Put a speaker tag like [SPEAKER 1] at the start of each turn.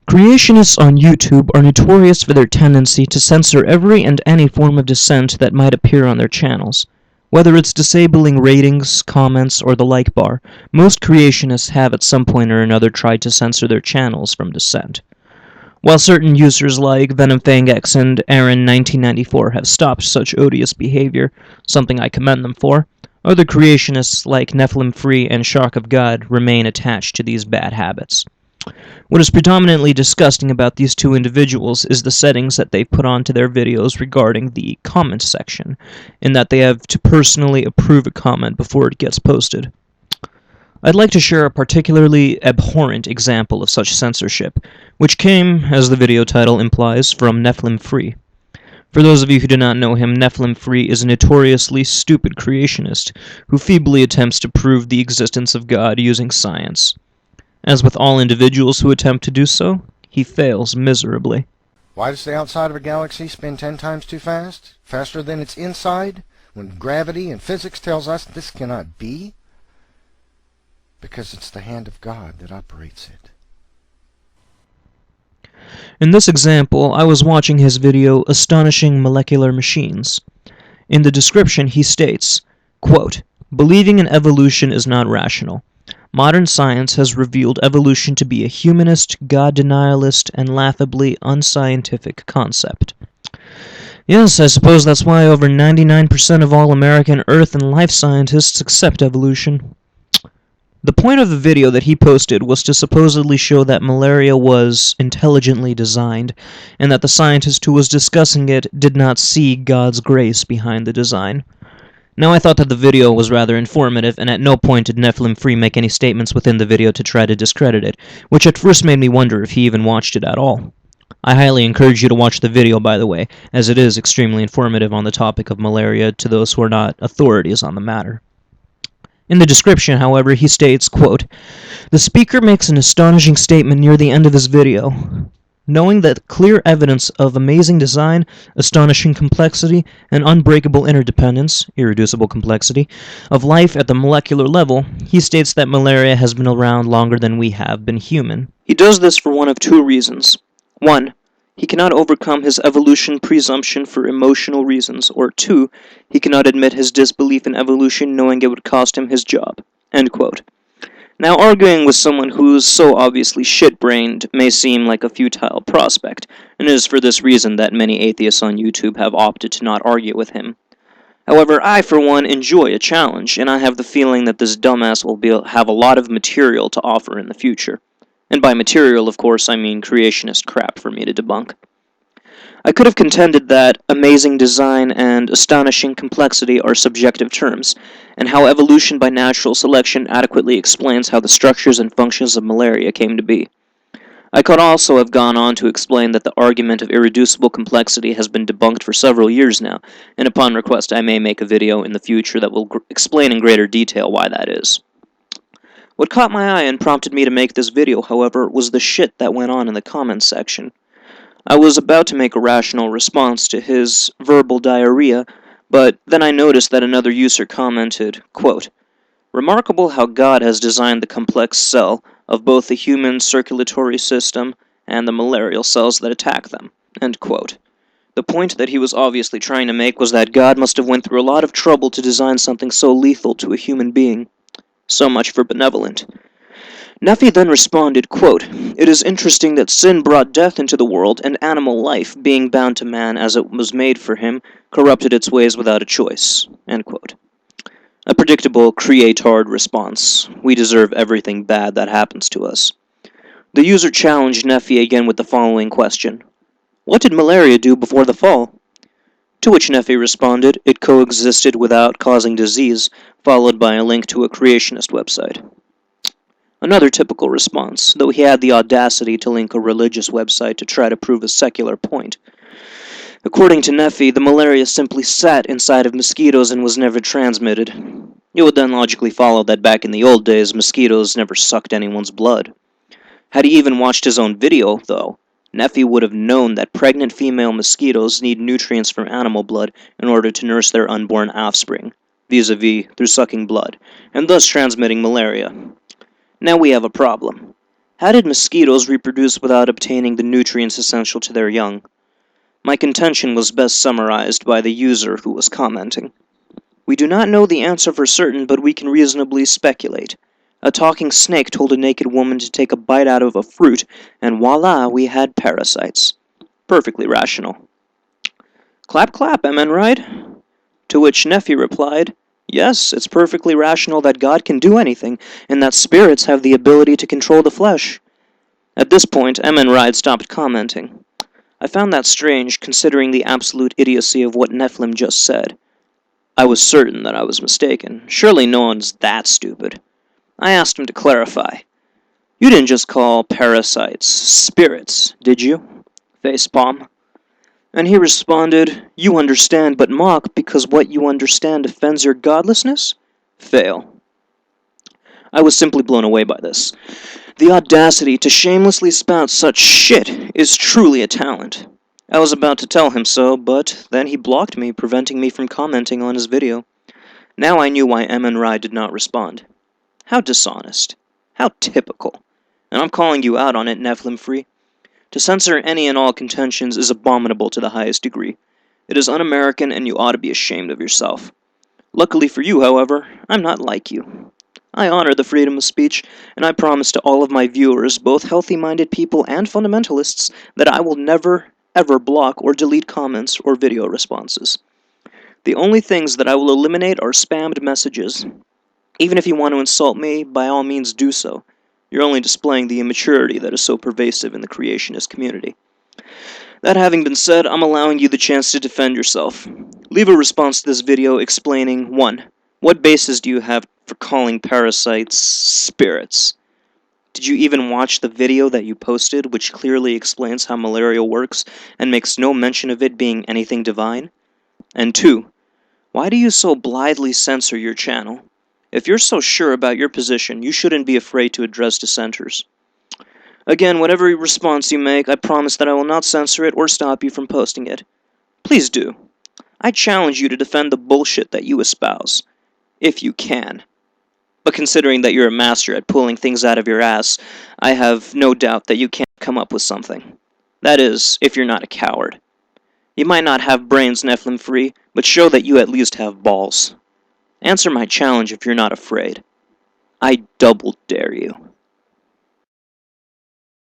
[SPEAKER 1] Creationists on YouTube are notorious for their tendency to censor every and any form of dissent that might appear on their channels. Whether it's disabling ratings, comments, or the like bar, most creationists have at some point or another tried to censor their channels from dissent. While certain users like VenomFangX and Aaron1994 have stopped such odious behavior, something I commend them for, other creationists like NephilimFree and Shock of God remain attached to these bad habits. What is predominantly disgusting about these two individuals is the settings that they've put onto their videos regarding the comment section, in that they have to personally approve a comment before it gets posted. I'd like to share a particularly abhorrent example of such censorship, which came, as the video title implies, from NephilimFree. For those of you who do not know him, NephilimFree is a notoriously stupid creationist who feebly attempts to prove the existence of God using science. As with all individuals who attempt to do so, he fails miserably.
[SPEAKER 2] Why does the outside of a galaxy spin 10 times too fast? Faster than its inside? When gravity and physics tells us this cannot be? Because it's the hand of God that operates it.
[SPEAKER 1] In this example, I was watching his video, Astonishing Molecular Machines. In the description, he states, quote, "Believing in evolution is not rational. Modern science has revealed evolution to be a humanist, God-denialist, and laughably unscientific concept." Yes, I suppose that's why over 99% of all American Earth and life scientists accept evolution. The point of the video that he posted was to supposedly show that malaria was intelligently designed, and that the scientist who was discussing it did not see God's grace behind the design. Now, I thought that the video was rather informative, and at no point did NephilimFree make any statements within the video to try to discredit it, which at first made me wonder if he even watched it at all. I highly encourage you to watch the video, by the way, as it is extremely informative on the topic of malaria to those who are not authorities on the matter. In the description, however, he states, quote, "The speaker makes an astonishing statement near the end of his video. Knowing that clear evidence of amazing design, astonishing complexity, and unbreakable interdependence, irreducible complexity, of life at the molecular level, he states that malaria has been around longer than we have been human. He does this for one of two reasons. One, he cannot overcome his evolution presumption for emotional reasons, or two, he cannot admit his disbelief in evolution knowing it would cost him his job." End quote. Now, arguing with someone who is so obviously shit-brained may seem like a futile prospect, and it is for this reason that many atheists on YouTube have opted to not argue with him. However, I, for one, enjoy a challenge, and I have the feeling that this dumbass will have a lot of material to offer in the future. And by material, of course, I mean creationist crap for me to debunk. I could have contended that amazing design and astonishing complexity are subjective terms, and how evolution by natural selection adequately explains how the structures and functions of malaria came to be. I could also have gone on to explain that the argument of irreducible complexity has been debunked for several years now, and upon request I may make a video in the future that will explain in greater detail why that is. What caught my eye and prompted me to make this video, however, was the shit that went on in the comments section. I was about to make a rational response to his verbal diarrhea, but then I noticed that another user commented, quote, "Remarkable how God has designed the complex cell of both the human circulatory system and the malarial cells that attack them." End quote. The point that he was obviously trying to make was that God must have went through a lot of trouble to design something so lethal to a human being. So much for benevolent. Nephi then responded, quote, "It is interesting that sin brought death into the world, and animal life, being bound to man as it was made for him, corrupted its ways without a choice." End quote. A predictable creatard response. We deserve everything bad that happens to us. The user challenged Nephi again with the following question. What did malaria do before the fall? To which Nephi responded, it coexisted without causing disease, followed by a link to a creationist website. Another typical response, though he had the audacity to link a religious website to try to prove a secular point. According to Nephi, the malaria simply sat inside of mosquitoes and was never transmitted. It would then logically follow that back in the old days, mosquitoes never sucked anyone's blood. Had he even watched his own video, though, Nephi would have known that pregnant female mosquitoes need nutrients from animal blood in order to nurse their unborn offspring, vis-a-vis through sucking blood, and thus transmitting malaria. Now we have a problem. How did mosquitoes reproduce without obtaining the nutrients essential to their young? My contention was best summarized by the user who was commenting. We do not know the answer for certain, but we can reasonably speculate. A talking snake told a naked woman to take a bite out of a fruit, and voila, we had parasites. Perfectly rational. Clap clap, Amenride? To which Nephi replied, yes, it's perfectly rational that God can do anything, and that spirits have the ability to control the flesh. At this point, Amenride stopped commenting. I found that strange, considering the absolute idiocy of what Nephilim just said. I was certain that I was mistaken. Surely no one's that stupid. I asked him to clarify. You didn't just call parasites spirits, did you? Facepalm. And he responded, you understand but mock because what you understand offends your godlessness? Fail. I was simply blown away by this. The audacity to shamelessly spout such shit is truly a talent. I was about to tell him so, but then he blocked me, preventing me from commenting on his video. Now I knew why Amenrai did not respond. How dishonest. How typical. And I'm calling you out on it, NephilimFree. To censor any and all contentions is abominable to the highest degree. It is un-American, and you ought to be ashamed of yourself. Luckily for you, however, I'm not like you. I honor the freedom of speech, and I promise to all of my viewers, both healthy-minded people and fundamentalists, that I will never, ever block or delete comments or video responses. The only things that I will eliminate are spammed messages. Even if you want to insult me, by all means do so. You're only displaying the immaturity that is so pervasive in the creationist community. That having been said, I'm allowing you the chance to defend yourself. Leave a response to this video explaining 1. What basis do you have for calling parasites spirits? Did you even watch the video that you posted, which clearly explains how malaria works and makes no mention of it being anything divine? And 2. Why do you so blithely censor your channel? If you're so sure about your position, you shouldn't be afraid to address dissenters. Again, whatever response you make, I promise that I will not censor it or stop you from posting it. Please do. I challenge you to defend the bullshit that you espouse. If you can. But considering that you're a master at pulling things out of your ass, I have no doubt that you can come up with something. That is, if you're not a coward. You might not have brains, NephilimFree, but show that you at least have balls. Answer my challenge if you're not afraid. I double dare you.